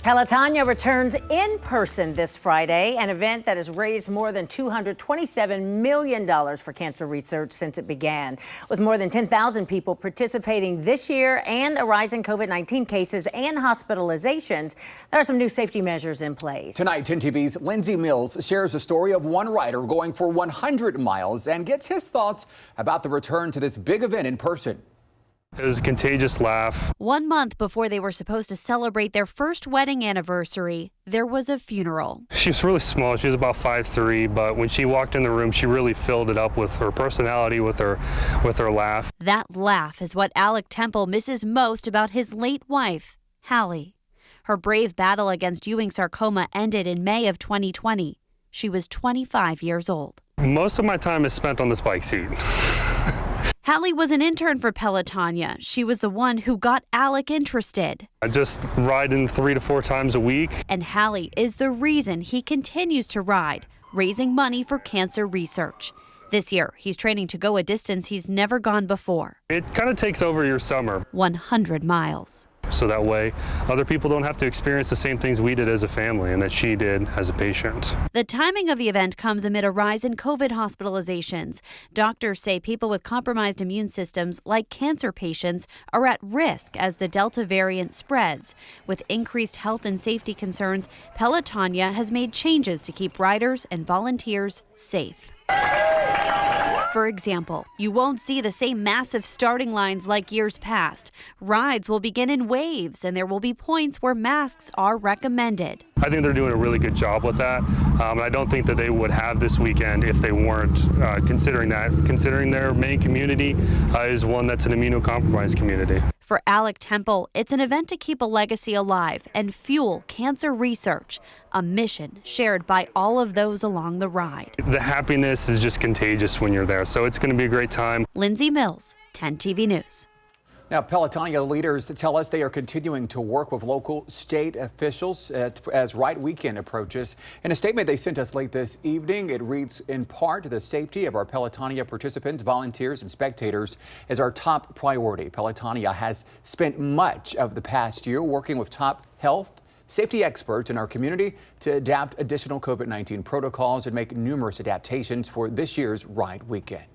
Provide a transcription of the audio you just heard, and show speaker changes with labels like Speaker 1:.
Speaker 1: Pelotonia returns in person this Friday, an event that has raised more than $227 million for cancer research since it began. With more than 10,000 people participating this year and a rise in COVID-19 cases and hospitalizations, there are some new safety measures in place.
Speaker 2: Tonight, 10 TV's Lindsay Mills shares a story of one rider going for 100 miles and gets his thoughts about the return to this big event in person.
Speaker 3: It was a contagious laugh.
Speaker 4: 1 month before they were supposed to celebrate their first wedding anniversary, there was a funeral.
Speaker 3: She was really small. She was about 5'3", but when she walked in the room, she really filled it up with her personality, with her laugh.
Speaker 4: That laugh is what Alec Temple misses most about his late wife, Hallie. Her brave battle against Ewing sarcoma ended in May of 2020. She was 25 years old.
Speaker 3: Most of my time is spent on this bike seat.
Speaker 4: Hallie was an intern for Pelotonia. She was the one who got Alec interested.
Speaker 3: I just ride in 3 to 4 times a week.
Speaker 4: And Hallie is the reason he continues to ride, raising money for cancer research. This year, he's training to go a distance he's never gone before.
Speaker 3: It kind of takes over your summer.
Speaker 4: 100 miles.
Speaker 3: So that way, other people don't have to experience the same things we did as a family and that she did as a patient.
Speaker 4: The timing of the event comes amid a rise in COVID hospitalizations. Doctors say people with compromised immune systems, like cancer patients, are at risk as the Delta variant spreads. With increased health and safety concerns, Pelotonia has made changes to keep riders and volunteers safe. For example, you won't see the same massive starting lines like years past. Rides will begin in waves, and there will be points where masks are recommended.
Speaker 3: I think they're doing a really good job with that. I don't think that they would have this weekend if they weren't considering that. Considering their main community is one that's an immunocompromised community.
Speaker 4: For Alec Temple, it's an event to keep a legacy alive and fuel cancer research, a mission shared by all of those along the ride.
Speaker 3: The happiness is just contagious when you're there, so it's going to be a great time.
Speaker 4: Lindsay Mills, 10 TV News.
Speaker 2: Now, Pelotonia leaders tell us they are continuing to work with local state officials as Ride Weekend approaches. In a statement they sent us late this evening, it reads, in part, the safety of our Pelotonia participants, volunteers, and spectators is our top priority. Pelotonia has spent much of the past year working with top health safety experts in our community to adapt additional COVID-19 protocols and make numerous adaptations for this year's Ride Weekend.